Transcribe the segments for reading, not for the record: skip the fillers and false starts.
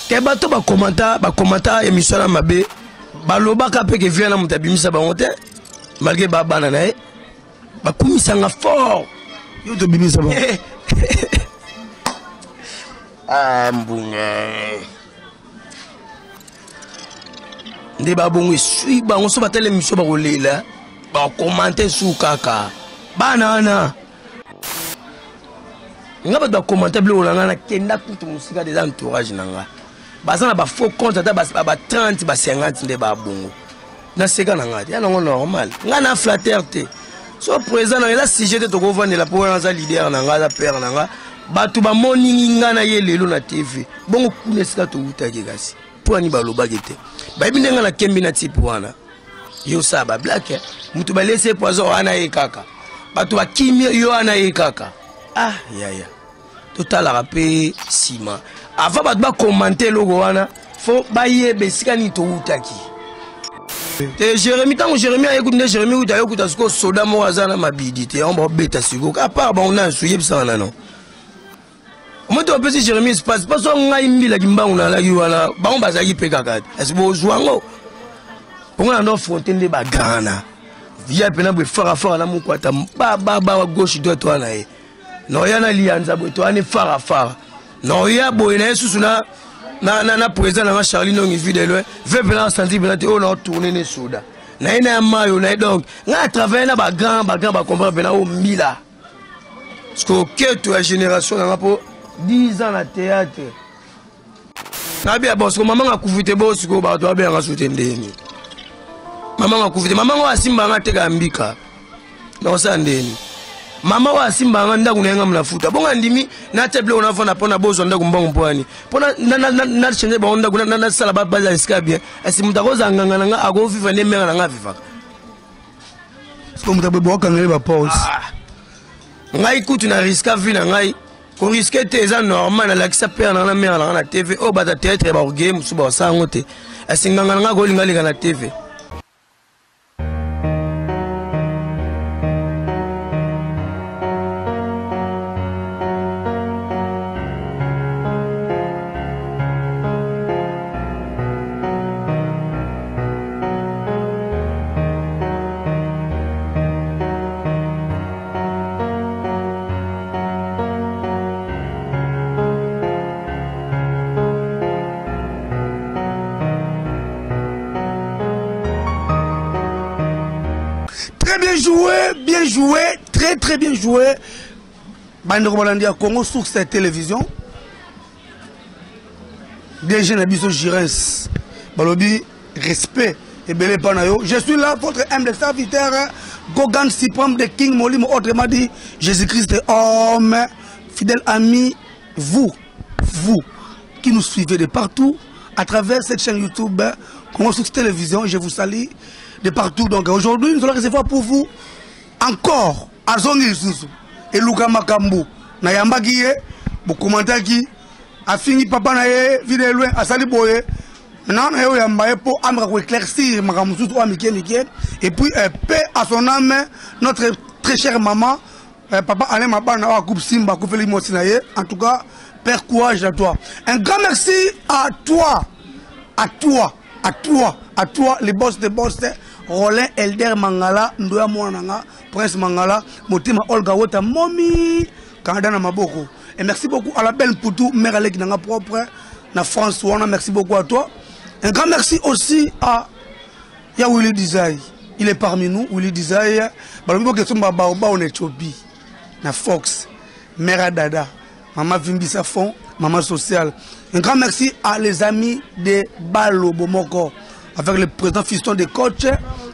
ke bato ba commenta émission na mabe balobaka pe ke vient na mutabimisa ba honte malgré baba na nae ba kumisanga fort yo to bimisa ba ambunga nde ba bongo sui ba on so batele émission ba kolela ba commenter sous kaka banana ngaba ba commenter blo na kenda kutu musika des entourage nanga bazana ba faux compte ata ba 30 ba 50 nde ba bongo na seka nanga ya non normal ngana flatter te so présent na la sujet de toko vendre la pour na leader nanga za père nanga batu ba moni ngana ye lelo na TV bongo kuna sika to utaki kasi pour ani ba lobaki te ba bi ndenga na kembi na type wana yo saba black mutu ba laisser poison ana ye kaka batu ba kimi yo ana ye kaka ah ya total rapé sima avant ba commenter logo wana faut ba yebe sika ni to utaki te Jérémy tant Jérémy a écouté Jérémy ou ta écouté ce que soda mo azana mabidi te on ba beta siko à part ba on a souye ça non moi to pesi Jérémy se passe pas so ngai mbila kimbangu na la wana ba on bazaki pe kaka est-ce bo zwango on a no fontaine ba gana via pena bo fara na mukwata ba gauche droite wana e no yana lianza bo to ani fara no ya bo ina susu na président na Charlie no ngi vidéo ve pena senti pena te on a tourner ne soda na ina mayo na donc nga travailler na ba grand ba comprendre pena o mbila parce que toute la génération na po 10 ans na théâtre na bien bon parce que maman a couvité bo ce que ba to bien nga soutendeni maman a couvité maman wa simba nga teka mbika na sandeni mama wa simba nga ndaku na nga mnafuta bonga ndimi na table on avona pona bozo ndaku mbongo mpwani pona na changer ba ndaku na sala ba baza iska bien esi mutakoza nganga nga ago viva ne mera nga viva ko mutabe boka ngele ba pause ngai kutu na riska vina ngai ko riske te eza normal na lakisa père na mera na TV o bata théâtre ba game suba sango te esi nganga nga ko linga na TV. Bien joué, très bien joué. Bande Rolandia Congo sur cette télévision. Bien jeune Abisso Girens. Balobi, respect et belé panayo. Je suis là, votre humble serviteur, Gogan Sipram de King Molimo, autrement dit, Jésus-Christ est homme, fidèle ami, vous qui nous suivez de partout, à travers cette chaîne YouTube, Congo sur cette télévision, je vous salue de partout. Donc aujourd'hui, nous allons recevoir pour vous encore Azongi Susu et Luka Makambu. Na yambaki ye, bo komantaki, a fini papa na ye, vide loin, a sali boye. Maintenant, na yo yambaye pour amra ko éclaircir Makambu Susu wa Miké. Et puis, paix à son âme, notre très chère maman, papa Alain Maba na wa coupe Simba, coupe Feli Mosinaye. En tout cas, père, courage à toi. Un grand merci à toi, les boss de boss. Roland Elder Mangala, Ndoya Mwananga, Prince Mangala, Motima Olga Wota, Momi, Canada na Maboko. Et merci beaucoup à la belle Poutou, mère Alec Nanga propre, na France, merci beaucoup à toi. Un grand merci aussi à Willy Dizaï. Il est parmi nous, Willy Dizaï. Balombo Kesomba Baoba, on est Chobi, na Fox, mère Dada, maman Vimbisa Fond, maman sociale. Un grand merci à les amis de Balo Bomoko, avec le président fiston de coach,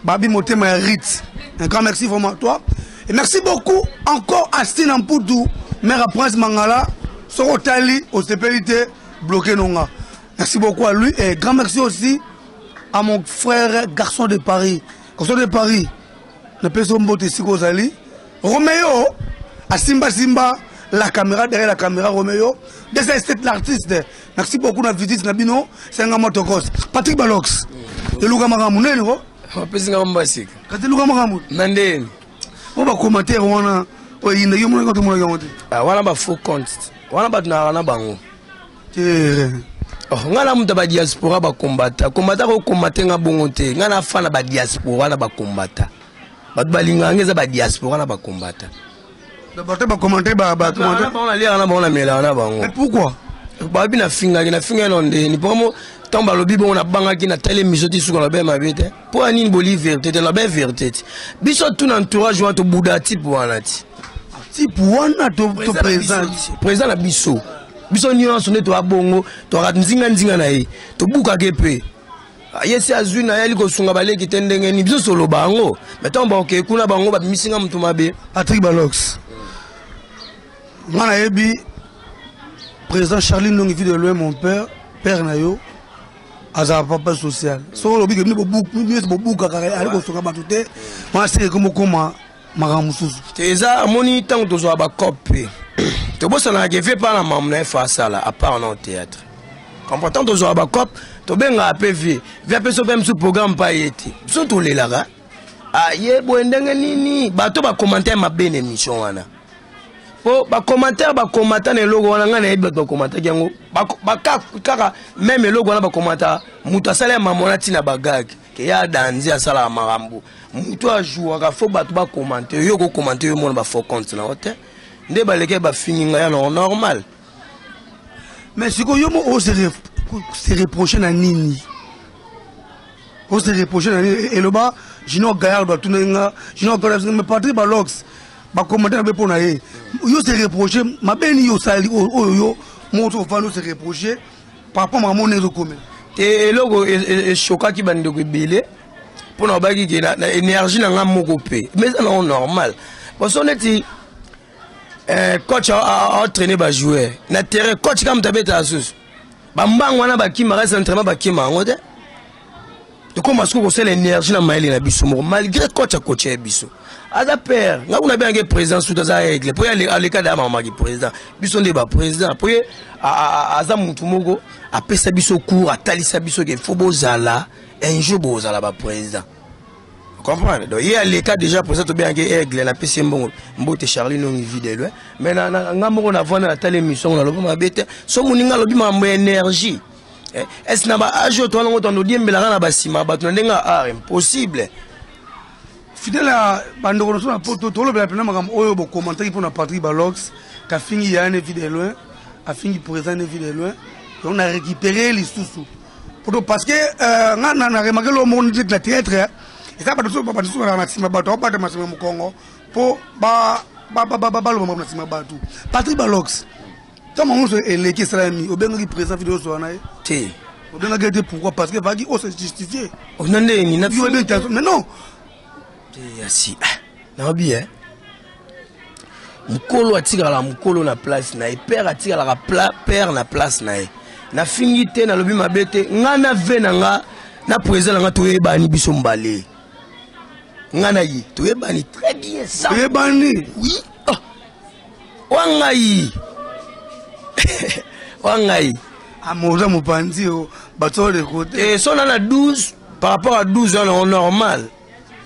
Babi Motema Ritz. Un grand merci vraiment à toi. Et merci beaucoup encore à Stina Mpoudou, mère Prince Mangala, Sorotali, au CPLT, bloqué Nonga. Merci beaucoup à lui. Et grand merci aussi à mon frère garçon de Paris. Garçon de Paris, le personne Mbote Sikozali. Roméo, à Simba, la caméra, derrière la caméra, Roméo. C'est l'artiste. Merci beaucoup à Vidis Nabino, c'est un motocross. Patrick Balox. De Louga Maramou, non? Quand tu Louga Maramou? Nandé. On va commenter, on a. Il y a un faux compte. On a bango. ngana muta ba diaspora ba combattre ko combattre nga bongo te ngana fana ba diaspora na ba combattre ba balinga ngeza ba diaspora na ba combattre d'abord ba commenter ba commenter on a lire na ba on a mela na bango. Mais pourquoi ba bi na finga londe ni pomo tomba lobi bon na banga ki na tele misoti suko na be mabete pour ani boli vérité la be vérité biso tout entourage wa to buda type wana ti wana to présent na biso nuance ne to abongo to rat nzinga na ye to buka kepe yesi azwi na yali ko sunga baleki tendenge ni biso solo bango metomba ok kuna bango ba misinga mtu mabe Patrick Balox ngana yebi président Charlie Ndongi de loin mon père nayo aza papa social so lobi ke ni bobuka kaka ali ko sunga batute ma se ko mokoma magamususu teza moni tango to zo ba copie to bossa na ke fait pas la mamna fa sala à part en théâtre comprends to zo ba cop to benga APV via peso même sous programme pa yeti so to le lara aye bo ndenge nini bato ba commentaire ma bene émission wana po ba commentaire ne logo wana ngana yebi ba commentaire yango ba kaka même logo wana ba commentaire mutu asala mamona tina bagag ke ya danzi asala marambo mutu a jouer ka fo bato ba commenter yo ko commenter yo mona ba faux compte na hotel nde ba leke ba fininga ya normal mais siko yo mo se reprocher na nini on se reprocher na nini et le bas Jino Gaillard doit tourner Jino Gaillard mais Patrick Balox ba commenter na be pona ye yo se reprocher ma beni yo sali yo moto fano se reprocher par rapport à mon ézo commun te logo e choka ki bandi ko belé pour na ba ki na énergie na nga moko pe mais ça non normal parce on est coach a entraîné ba joueur na terrain coach comme tabeta asus ba mbango na ba kima reste entraînement ba kima ngote de comment est-ce que c'est l'énergie na maili na biso malgré coach a coaché biso ada père nga kuna bien que président sous za règle pour aller à l'écart de mama qui président biso ndé ba président pour aza mutu moko a pesa biso cours a talisa biso que faut bozala un jour bozala ba président comprendre donc il y a l'écart déjà pour ça to bien que règle na pesa mbongo mbote Charlie no vide loin mais na nga moko na vona na tele émission na lobo mabete so muninga lobi mambo énergie est-ce na ba ajo to ngo to diembela na basima ba to ndenga impossible fidèle à bandoko na poto to lo bela pena makam oyo bo commenter pour na Patrick Balox ka fingi ya ne vide loin a fingi présent ne vide loin on a récupéré les sous parce que na remarqué le monde de la théâtre et ça pas de sous na sima ba to pas de masima mu Congo pour ba lo na sima ba tout Patrick Balox comment on se élégué salami au bengi présent vidéo so na té au bengi de pourquoi parce que va qui on se justifier on n'a ni na mais non asi na bien mukolo atika la mukolo na place na père atika la père na place na fingité na lobi mabete ngana venanga na président nga to yebani biso mbale ngana yi to yebani très bien ça to yebani oui wangai wangai amoza mupanzi o bato de côté et son na 12 par rapport à 12 ans normal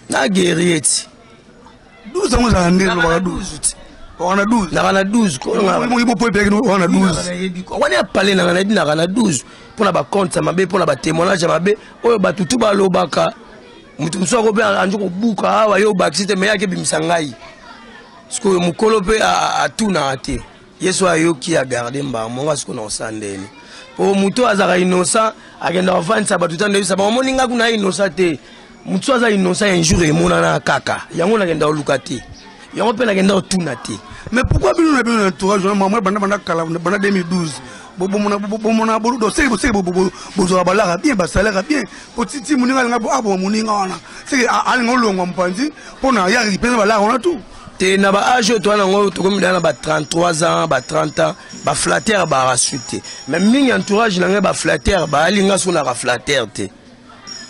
na guerrier 12 ans za ndelo ba 12 on a 12 na 12 ko mo ibo po pe on a 12 on a parlé na 12 pour na ba compte mabe pour na ba témoignage mabe oyo batutu ba lobaka mutu mso ko be anjo ko buka awa yo bakite me yake bimisangai sko mukolo pe a tout na ate yeso ayo ki a garder mba mo ngasko na osandeni po mutu azaka innocent agenda avancer batutu ndebisa ba moninga kuna innocent te mutu aza innocent un jour emonana kaka yango nakenda oluka te yango pe nakenda otuna te mais pourquoi bino na bino entourage maman banda kala banda 2012 bomona do c'est bozo balaka bien basalaka bien potiti muninga ngabo abo muninga wana c'est ali ngolonga mpanzi pona ya ripena balaka on a tout te na ba âge to na ngo to comme dans ba 33 ans ba 30 ans ba flatter ba rasuté même mingi entourage na ba flatter ba alinga so na ba flatter te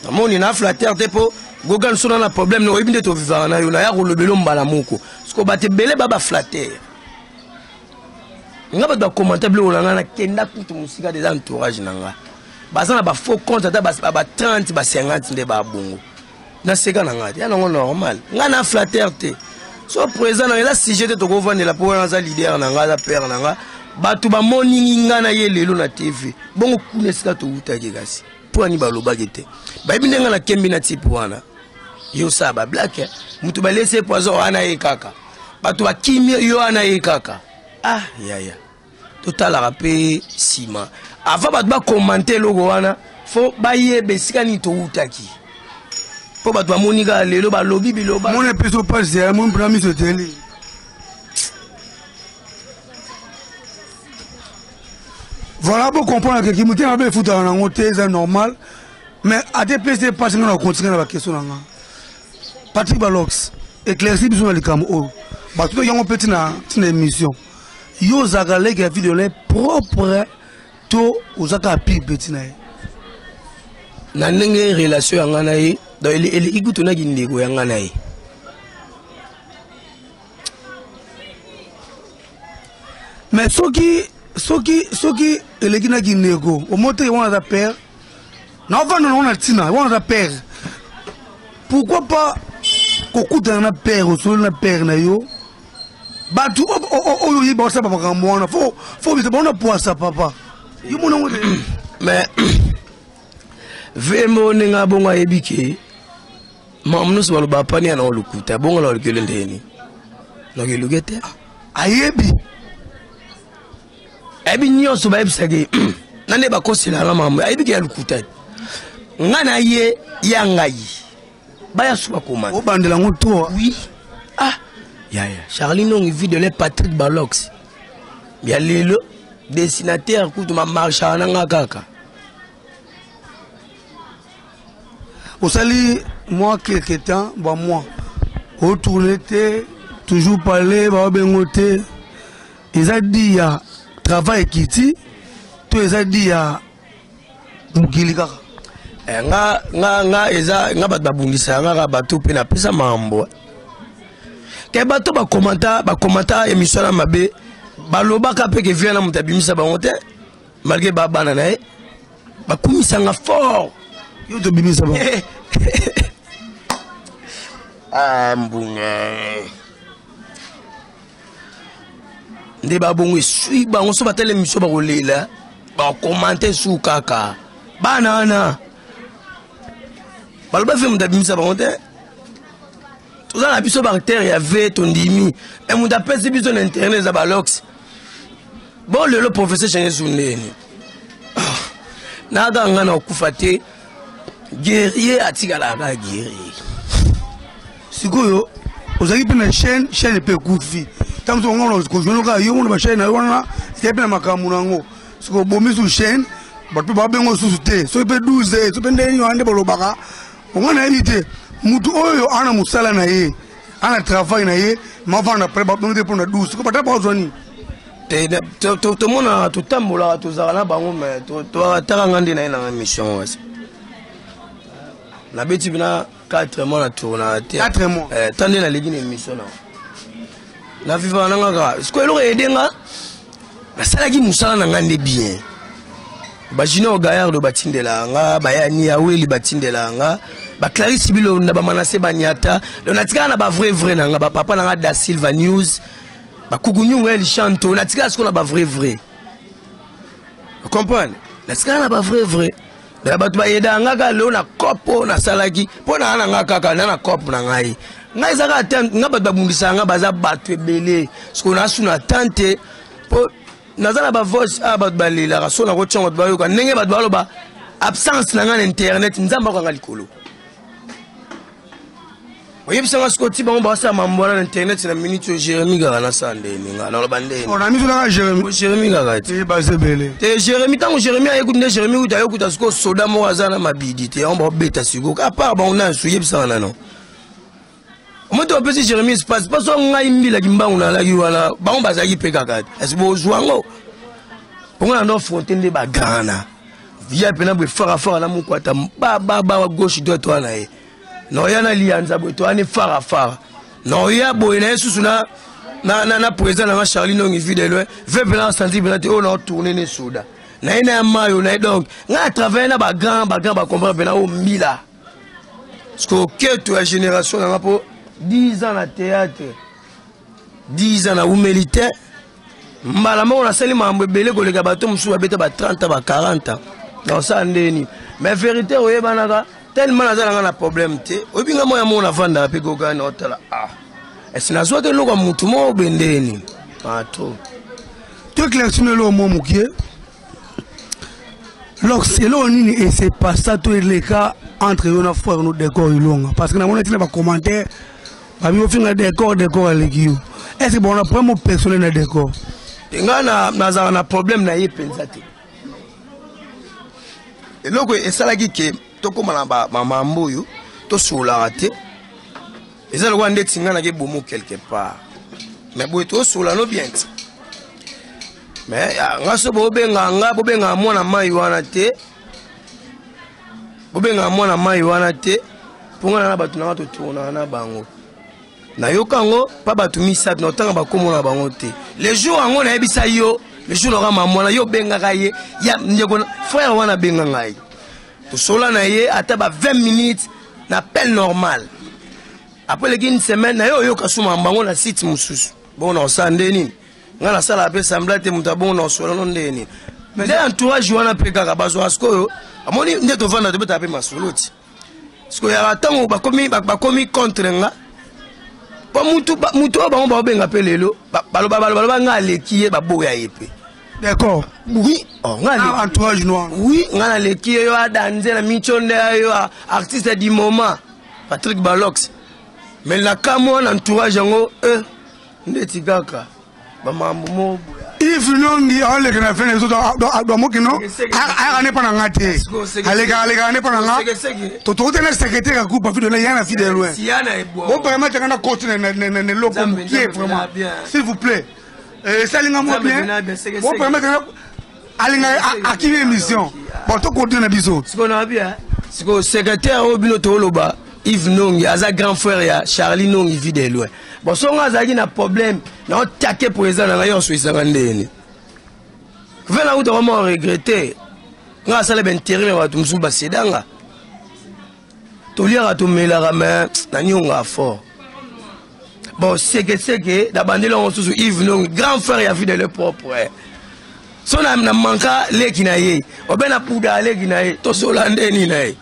amoni na flatter te po gogan so na problème no ebinde to vivara na yo na ya ko lobelo mbala moko sko ba te belé ba flatter nga ba commenter blo na na kenda kutu musika des entourage na nga bazana ba faux compte ta ba 30 ba 50 nde ba bongo na seka na nga ya ngo normal nga na flatter te so président na la sujet to ko vendre la pour na za leader na nga za père na nga bato ba moni ngana ye lelo na TV bongo kuna sika to utaki kasi pour ani baloba gete ba bi ndenga na kembi na type wana yo saba black mutu ba laisser poison ana ye kaka bato ba kimi yo ana ye kaka ah ya total rapé sima avant bato ba commenter logo wana fo ba ye be sika ni to utaki po bato ba moni ga lelo ba lobi biloba mon episo passe mon premier sur télé. Voilà pour comprendre que qui me tient à bien foutre en côté c'est normal mais à des places c'est pas qu'on continue la question là Patrick Balox éclairci besoin de camo bah tout yon petit na une émission yo zagale qui a vidéo les propre to uzaka pi petit na ndenge relation ngana yi do ele igutu na gindego ya ngana yi mais soki eleki na kinego omote wana za père na vanda na tina wana za père pourquoi pas kokuta na père osolo na père na yo batu oyo yiba sa papa kamwana fo bisa bona poisa papa yo mona ngote mais vemo ninga bonga ebike mamnu so balo bapani na olukuta bonga la olukele ndeni no gelugete ayebi ebi nyonso ba ebisage nande ba kosila la mamu ebi ke alukuta ngana ye yangai baya suba koma o bandela ngoto oui ah ya Charline on vit de les Patrick Balox ya lelo dessinateur kutuma marcha nanga kaka au sali moi quelque temps bah moi retourner toujours parler ba bengote ils a dit ya travail kiti to eza dit ya mukili kaka nga eza nga bat babungisa nga bato pe na pesa mambo ke bato ba commenta émission na mabe balobaka pe ke vient na mutabimisa bango te malgré babana nae bakumisa nga fort yo to bimisa ba mbunga nde babongo esui bango so batele émission ba kolela ba commenter sous kaka banana baloba fe mutabimisa bango te toza na biso bacteur ya ve tondimi e muta pesi biso na internet za Balox bon lelo professeur change suneni naga ngana okufa te guerrier atikala ka guerrier sikoyo ozaki pe na chaîne pe kufi tamso ngolo ko jono ka yo mo ba chaîne na wana c'est pe na makamu nango siko bomi su chaîne bato ba bengo susu te so pe 12 so pe ndeni ande bolobaka ngona éviter mutu oyo ana musala na ye ana travail na ye ma vanda pre ba bonde pour na 12 ko bata ba zoni to mona to tambola to zala bango mais to taranga ndina na mission wasi na beti bina 4 mois na tourna te 4 mois tande na legi na mission na viva na ngaka sko elo edenga na salaki musala na ngande bien bajino gayardo batindela nga bayani aweli batindela nga ba Clarisse Bilo na ba Manase Banyata na tika na ba vrai na nga ba papa na nga Da Silva News ba kugunyu El Chanto na tika ce qu'on a ba vrai vous comprenez na tika na ba vrai na ba tuba yeda nga ka lo na kopo na salaki pona na nga kaka na kopo na ngai nga ezaka atteindre nga ba bundisa nga baza batwe belé ce qu'on a sous na tante po nazana ba voice ba balela ka sona ko tshongo ba yo ka ndenge ba baloba absence na nga na internet nzamba ko nga likolo oui parce que Scotty bon bah ça m'a envoyé internet c'est la minute Jérémy Garana Sandé ninga na lobande on a mis là Jérémy Garana c'est basé belé te Jérémy tant Jérémy a écouté Jérémy ou ta écouté ce que soda mo azana mabidité on va beta sugo à part bon on a souillé ça non moi tu peux Jérémy se passe pas so nga imbila kimbangu na la yiwana ba on bazaki pe kaka est-ce bo zwango pour on a frontière ba Ghana via pena be fara na mukwata ba gauche droite wana e no yana lianza boy to ani fara no ya boy na susu na président na Charline on vide loin veut bien sentir bien on a tourner ne soda na ina mayo na donc nga travailler na ba grand ba comprendre bien au mila parce que toute la génération na po 10 ans na théâtre 10 ans na militaire mbala moko nasali mambo ebele koleka bato mosusu babeta ba 30 ba 40 na osala ndeni mais vérité oyebanaka tellement nazalanga na problème te oyebinga moya moko navandaka mpe kokani otala esi nazwa te eloko ya mutu moko bendeni ato to éclaircine eloko moko mokie eloko nini et c'est pas ça to eleka entre yo na frère no décor ilonga parce que namona tina ba commentaire babi ofinga décor aleki yo est-ce que bon on a problème personnel na décor nga nazala na problème na ye penza te eloko esalaki ke tokóma na bamambo oyo tosolaka te eza lokola ndeti nga nake bomo quelque part mais boye tosola no bien ti mais nga so bobenga mwana mai wana te mpo nga na bato nanga totournaka na bango nayoka yango mpa bato misato na otanga bakomona bango te le jour yango nayebisa yo le jour nayoka mamwana yo obengaka ye ya ndeko frère wana abenga ngai tosola na ye ata ba 20 minutes na appel normal après leki une semaine na yo oyoka suma bango na site mosusu bongo na osala nde nini nga nasala ape sembla te moto abongo na osola no nde nini nde entourage wana mpe kaka bazwa sikoyo amoni nde tovanda tobetaka mpe masolo ti sikoyo yaka ntango bakomi contre nga po mutu oyo bango baobenga mpe lelo baloba nga aleki ye baboya ye mpe d'accord oui entourage noir oui nga naleki ye yo adanze na michonde yo artiste du moment Patrick Balox mais nakamo wana entourage yango ndeti kaka bamambo mo if nongi aleka na fene so do mokino ne pana ngate aleka ne pana nga to tena secrétaire ku pa video na yana fidèle loin bon permettre kana continuer ne loko qui est vraiment s'il vous plaît salinga mo bien bon permettre alinga akini émission bon to continuer na biso siko na bien siko secrétaire obino to loba Yves Nongi aza grand frère ya Charlie Nongi fidèle loin bon songa azaki na problème na otaquer président na yo soisanga ndeni vena uta vraiment regretter nga sala ben terrible ba tumsu ba sedanga to liara to melaka mais na nyonga fort bon c'est que da bandelo on susu Yves Nongi grand frère ya fidèle propre so na manka leki na ye obena puda leki na ye to sola ndeni na ye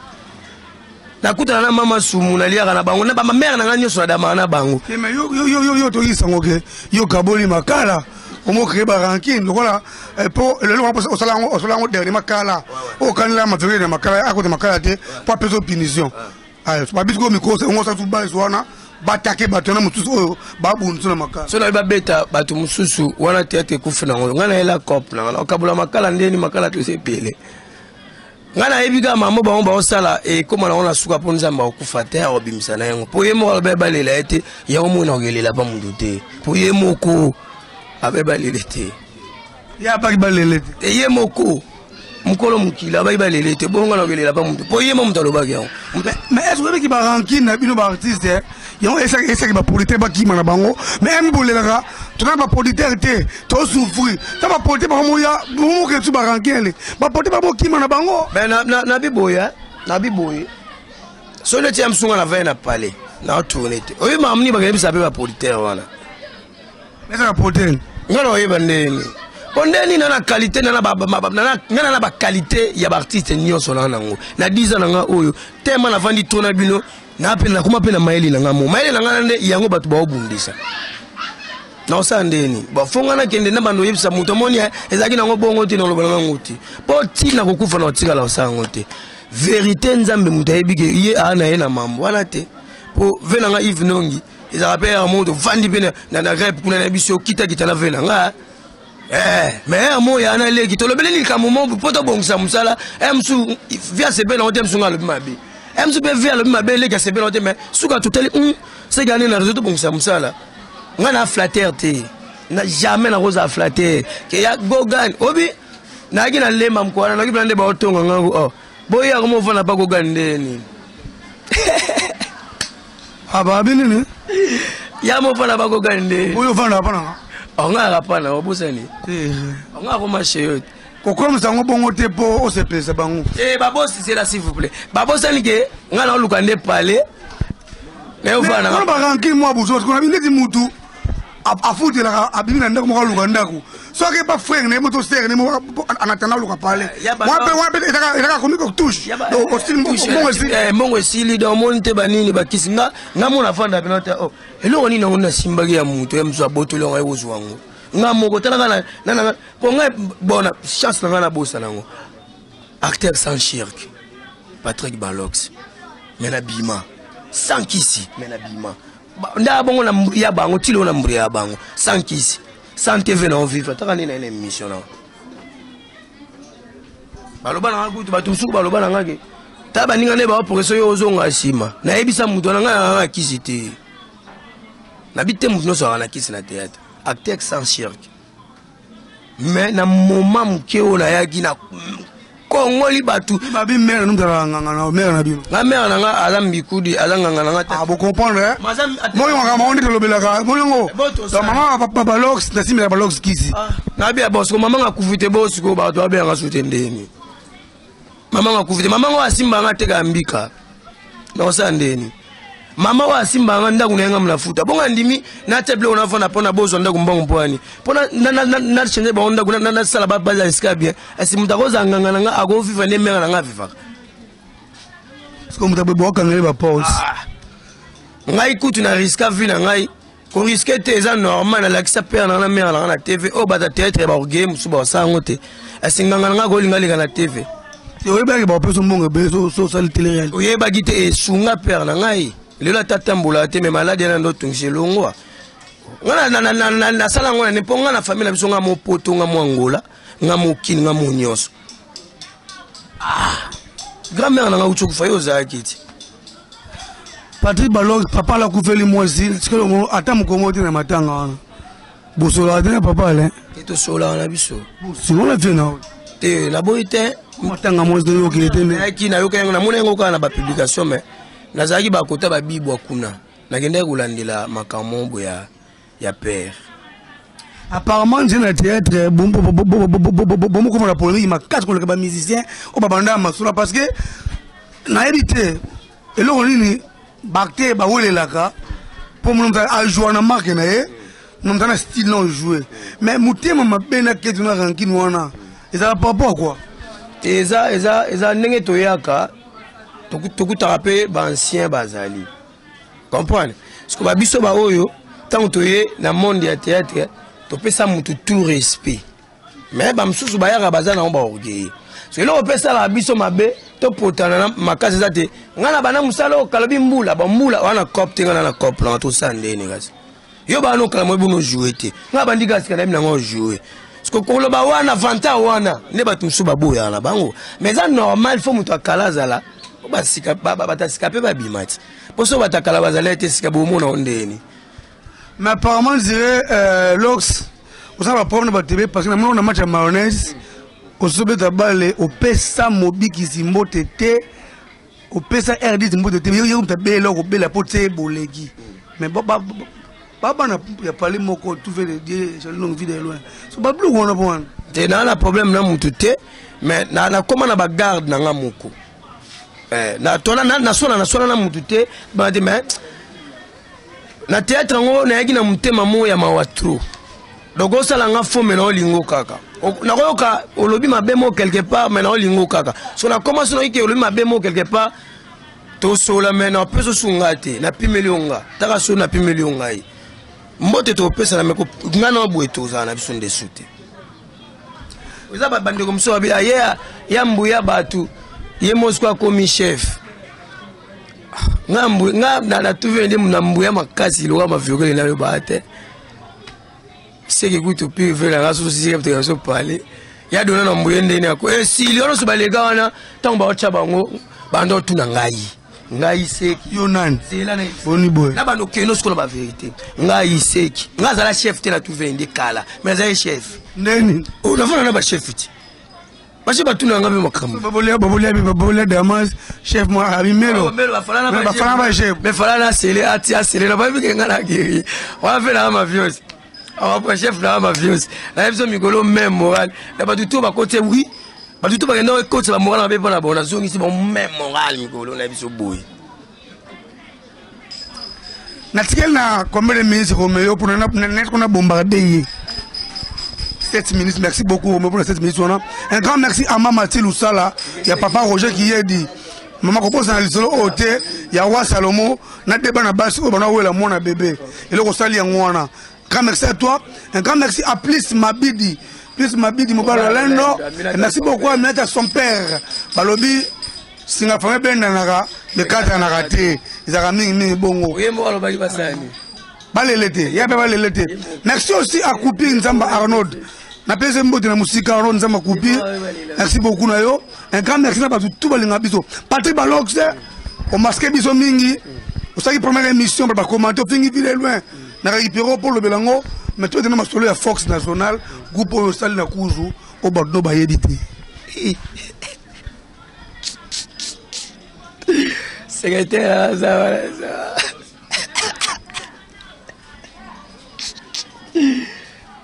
nakutana na mama sumu na liaka na bango na ba mère na nganyo so da mana bango mais yo to yisango ke yo kaboli makala omo créer ba ranking lokola po le lo o salango dernier makala o kanila matériel de makala a côté makala te pas peso punition ah ba bitko miko se ngosa tu ba zwana batake batona mutusu oyo ba buntu na makala so na ba beta batu mususu wana tete kufuna ngo ngana ela cop na okabula makala ndeni makala to sepele ngana ebiga mambo bango osala koma na ona suka po nzamba okufa te obimisa na yango po yemo balela ete ya omona ogelela pa mundu te po yemo ko abebalele te ya pa balele te yemo ko mukolo mukila balele te bonga na ogelela pa mundu po yemo mutalo bagyo mais est-ce que ki ba ranking na bino ba artiste yon essaye ba politique ba ki mana bango mais mbolela tu na ba politique te to souffrir ta ba politique ba moya mo ke tu ba ranking ba politique ba mo ki mana bango ben na biboya so le tiam sunga na vena pale na tourner te oyi mamni ba gebisa pe ba politique wana mais ça politique ngalo oyeba ndeni ondeni na qualité na ba qualité ya ba artiste nyonso na nango na 10 ans nga oyo tema na vandi tona bino na pe na kuma pe na maili na ngamo maili na ngana nde yango batu ba obundisa na osandeni ba fonga na kende na bando yebisa muto moni ezaki na ngo bongo ti na loba na ngoti po ti na kokufa na otika la osango te vérité nzambe muto yebike ye ana ye na mambo wana te po vena nga Yves Nongi ezaka pe ya moto vandi pe na rep kuna na biso kita na vena nga mais mo ya na leki to lobele ni kamomo poto bongisa musala emsu via sebe na otem sunga lobi mabe emsu be via lobi mabe leki sebe na otem mais suka tuteli c'est gagné na réseau to bongisa musala nga na flatter te na jamais na rosa flatter ke ya gogan obi na gina lema mkwana na kibande ba otonga nga boya ko mo vana pa gogan ndeni aba binini ya mo vana ba gogan ndeni oyo vana pa na onga rapana obusani onga ko marché kokoma sango bongo te po o se pesa bango ba boss c'est là s'il vous plaît ba bossani ke nga na luka nde pale mais ovana ba ranking moi buzo ko na bindi mutu a foutu la abimi ndako mo luka ndako so ke pas frère ne moto serre ne mo en attendant luka parler moi pe etaka komi ko touche donc aussi mongo sili do monte banini bakisinga ngamona fanda penota oh eloko nini ngona simbaki ya muto ya mzo botolo ngai wozwango ngamoko tala na ko ngai bona chance na bossa nango acteur sans chirque Patrick Balox mena bima sans kisi mena bima nda bongo na ya bango tilo na mburi ya bango sans kisi sans TV na vivre taka nina ile mission na baloba na kutu batusu baloba na ngake taba ninga ne ba progresso yo ozonga sima na ebisa mutu na nga kisi te na bité mutu no so na kisi na théâtre acteur sans chirque mais na moment mukeo na yaki na Congoli batu babi mère nous dans nganga mère na bino la mère na nga alambi kudi alanga nganga ah vous comprendre moi on dit lobela ka moi ngo ta maman papa Lox na simi papa Lox kisi na bia boss ko maman ngakuvite boss ko bato abe nga sutendeni maman ngakuvite maman ngo asimba ngateka mbika na osandeni mama wa simba nganda kunenga mnafuta bonga ndimi na table unafona pona bozo nda kumbongo mpwani pona na chenye ba onda kuna na sala baba za iskabia asimutakoza ngangana nga akofifa ne menga nga fifa siko mutabe boka ngele ba pause ngai kutu na riska vina ngai ko riske te za normal na lakisa père na mère na TV o bata théâtre ba game suba sango te asinganga nga ko linga na TV yo ba ke ba peso mbongo be so sal télé réel oye ba gite e sunga père na ngai lelo tatambola te me malade na ndo tungilongwa ngana na sala ngona ne ponga na famille biso nga mo poto nga mo Angola nga mo kini nga mo nyoso grand-mère na nga uchu kufa yo zakiti Patrick Balox papa la kufeli moisi sikolo ata mukongo te na matanga wana bosola te na papa le to sola na biso sinon la tena te la boite matanga moisi yo ki te ne aki na yo ka na mona ngo ka na ba publication mais nazaki bakota babibwa kuna nakende kulandela makambo ya père apparemment j'ai na théâtre bon comme la polémique ma quatre contre les musiciens au babanda masula parce que na hérité et là on dit bakte ba wolelaka pour mon a jouer na marque na ye non dans style non jouer mais mutema mabena ketu na ranking wana ça pas quoi eza ndenge toyaka tokutaka pe bancien bazali comprendre parce que babiso ba oyo tant toye na monde ya théâtre topesa mutu tout respect mais bamsusu bayaka bazana on ba orgueil parce que lo pesa la biso mabe to potana na makasi zate ngana bana musala o kalobi mbula ba mbula wana cop te ngana na cop na to sandeni kasi yo ba no kala mo buno jouer te ngaba bandika sikana na ngo jouer parce que ko lo ba wana vanta wana ne batumsu baboya na bango mais ça normal faut mutu akalaza la basika batasika pe babimati poso batakala bazala te sika bomona ondeni mais apparemment je dirais Lox on va prendre ba TV parce que na match à mayonnaise on se bet balle au pesa mobiki simbote te au pesa RD simbote te yo ta bela ko bela pote bolegi mais baba na ya parler moko tout fait de sur longue vie de loin so ba blou on a bon te na problème na mutu te mais na comment na ba garde na ngamoko na tona na sona na mutute ba de mais na théâtre ngo na yaki na mutema mo ya mawatro dogo sala nga fo mena olingo kaka na koyoka olobi mabemo quelque part mena olingo kaka so na commence no yiki olobi mabemo quelque part to sola mena peso sungate na pimelionga taka so na pimelionga yi mbote to pesa na meko ngana obweto za na biso ndesute oza ba bande comme ça ba ya mbuya batu ye moskwa komi chef ngambu na tuve ndi mnambuya makasi lo ma viogele na yo bate c'est que kutu pi vela la société capte so parler ya dona na mbuye ndeni ako si lio so balega wana tango ba chaba ngo bando tuna ngai seki yo nani c'est na boni boy na bando keno sko ba vérité ngai seki ngazala chef te na tuve ndi kala mais za chef ndeni unafanya na ba chef ti Parce que tout le monde a makambo. Babolia Damas, chef moi Abimelo. Bafana chef. Mais fala na sele ati asele na babi kenga na giri. On fait la mafiosi. On va chef la mafiosi. Na biso mikolo même moral. Na ba tout ba côté oui. Ba tout ba kenda côté ba moral na be bona bona zongi si bon même moral mikolo na biso boy. Natikel na combien de ministres Roméo pour qu'on a bombardé 7 ministres. Merci beaucoup Roméo pour les 7 ministres. Un grand merci à Maman Mathilde Oussala. Il y a Papa Roger qui a dit Maman propose dans l'isolo hôtel. Il y a Wa Salomo. Na débat na base au bana la mon bébé. Et le Rosali Ngwana. Grand merci à toi. Un grand merci à Plus Mabidi. Plus Mabidi Mobala Lendo. Merci beaucoup à son père. Balobi Singa famille ben nanaka le cadre na raté. Ils ont mis bongo. Merci aussi à Koupi Nzamba Arnold. Na pese mbote na musika Arnold Nzamba Koupi. Merci beaucoup na yo. Un grand merci na tout balinga biso. Patrick Balox au masque biso mingi. Au saki première émission ba commenter fingi vile loin. Na récupérer pour le belango, mais tout dans ma solo à Fox National, groupe au sali na kuzu au Bordeaux ba yebité. Secrétaire, ça va.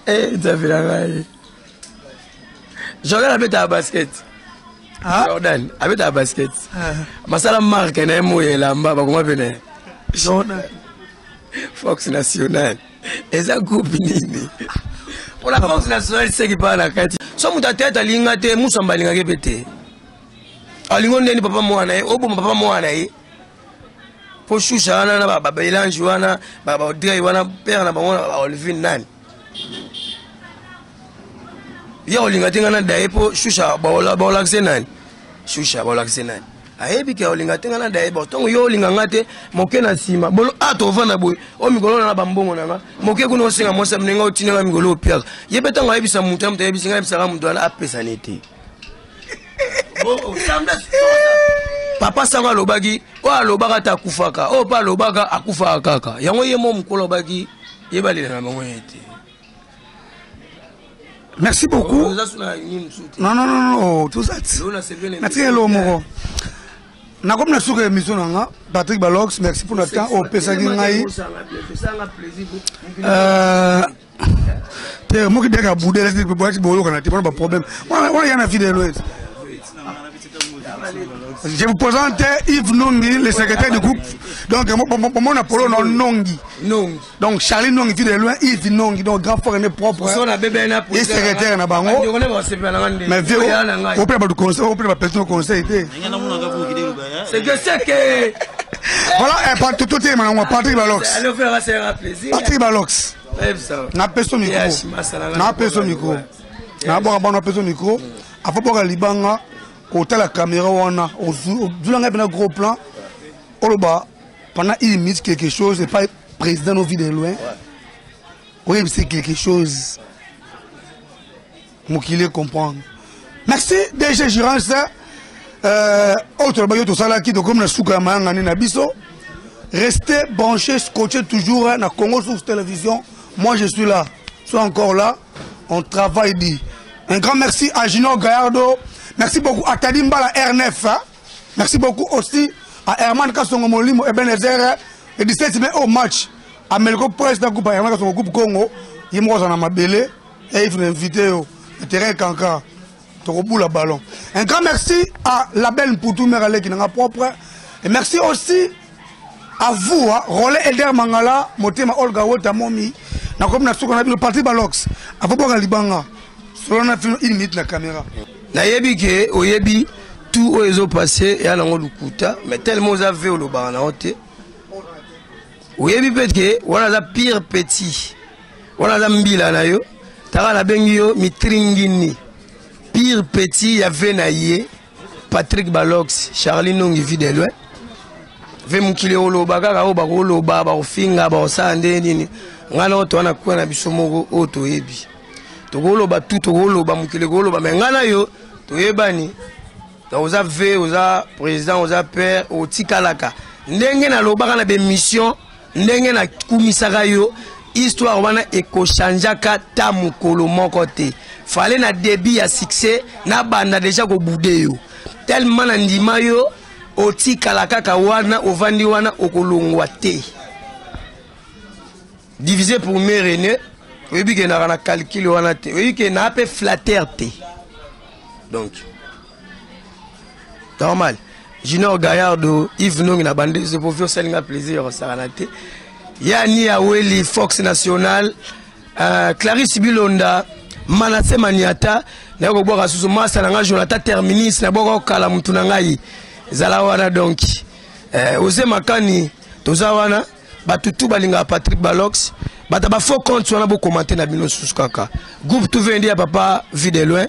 Eh, ça fait la maille. Jordan avait ta basket. Jordan avait ta basket. Masala marque, n'a mouillé là, m'a pas comment venir. Jordan. Fox National. Et ça coupe nini. Pour la Fox National, c'est qui parle à Kati. Soit mon tête à l'ingate, moussamba l'ingate pété. À l'ingon n'est papa moi, au bon papa moi, pour choucha, baba ilan juana, baba odre wana père na bango Olivin nan. Ya olinga tinga dae po choucha baola ksenan. Choucha baola ksenan. Ayebi ke olinga tinga na dae bo tongo yo olinga ngate moke na sima. Bolo ato vana boy. O migolo na bambongo na moke kuno singa mosa mnenga otinga migolo pia. Yebe tanga yebisa mutu mta yebisa yebisa mutu ala apesa nete. Oh, samba. Papa sanga lobaki o lobaka ta kufaka o pa lobaka akufa kaka yango yemo mukolo baki yebali na bango yete. Merci beaucoup. Non, tout ça. Merci Lomo. Na comme na souke émission nga Patrick Balox, merci pour notre temps au pesagi ngai. Moi qui dega boudé les boîtes bolo kana ti pas problème. Moi y a na vidéo. Je vous présente Yves Nongi, le secrétaire du groupe. Donc, mon Apollo Nongi. Donc, Charlie Nongi, fille de loin, Yves Nongi, donc grand frère est propre. Et secrétaire na bango. Mais vieux, on peut pas du conseil, on peut pas personne au conseil. C'est que c'est que. Voilà, tout est maintenant, Patrick Balox. Allez, faire un plaisir. Patrick Balox. Na personne micro. Na personne micro. Na personne micro. Afin pour Libanga. Au la caméra, on a un gros plan. Pendant il mise quelque chose, et pas président nos vies de loin. Oui, c'est quelque chose. Moi qui les comprendre. Merci, DG Girance. Autre baguette au salaki de comme la soukama na biso. Restez branchés, scotchés toujours na Congo sur télévision. Moi je suis là. Sois encore là. On travaille dit. Un grand merci à Gino Gallardo. Merci beaucoup à Kadimba la R9. Hein? Merci beaucoup aussi à Herman Kassongo Molimo et Benezer. Le 17 mai au match. À Melko Presse d'un groupe à Herman Kassongo Groupe Congo. Il m'a en mabélé. Et il faut l'inviter au terrain Kanka. Torobou la ballon. Un grand merci à la belle Poutou Merale qui n'a pas propre. Et merci aussi à vous, hein? Rolé Elder Mangala, Motema Olga Wota Momi. N'a comme na soukana le parti Balox. À vous pour Libanga. Selon la film, il mit la caméra. Na yebi ke oyebi tout oyezo passé et alango lukuta mais tellement za ve lo ba na ote oyebi petke wana za pire petit wana za mbila na yo taka na bengi yo mitringini pire petit ya ve na ye Patrick Balox Charlie Nongi Fidèle ve mukile olo bakaka o bakolo ba ba ofinga ba osande nini ngana oto wana kwa na bisomoko oto yebi tokolo ba tout tokolo ba mukile kolo ba ngana yo toyebani oza ve oza président oza père otikalaka ndenge na lobaka na be mission ndenge na kumisaka yo histoire wana ekochangeaka ta mukolo moko te fallait na début ya succès na banda déjà ko boude yo tellement na ndima yo otikalaka ka wana ovandi wana okolongwa te divisé pour René. Oui, bien qu'il y a un calcul, oui, qu'il y a un peu flatteur. Donc, normal. Junior Gallardo, Yves Nong, na bande, c'est pour faire un plaisir, ça a été. Yani Aweli Fox National, Clarisse Bilonda, Manassé Maniata, Nako Boka Susu Massa Nanga Jonathan Terminis, Naboko Kala Mutunangai, Zalawana donc, Ose Makani, Tozawana, Batutu Balinga Patrick Balox, Bataba faux compte sur un commenter na bino Suskaka. Groupe tout vendi à papa vu de loin,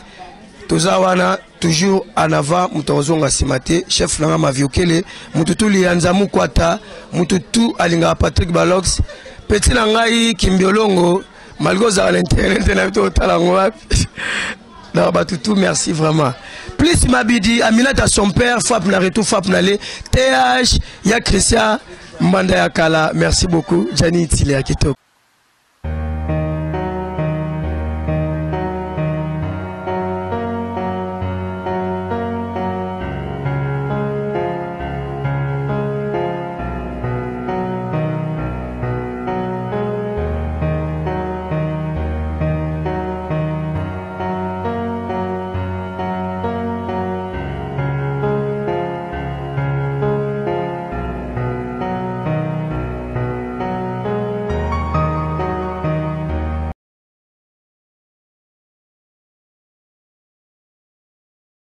Tozawana, toujours en avant, Moutozonga Simate, chef Nanga Maviokele, Moututu Lianzamu Kwata, Moututu Alinga Patrick Balox, Petit Nangai Kimbiolongo, Malgoza à l'internet, Nabito Talangoa. Non, Batutu, merci vraiment. Plus Mabidi, Aminata son père, Fap Nareto, Fap Nale, TH, Ya Christian, Mbanda Yakala, merci beaucoup, Gianni Tilia Kitoko.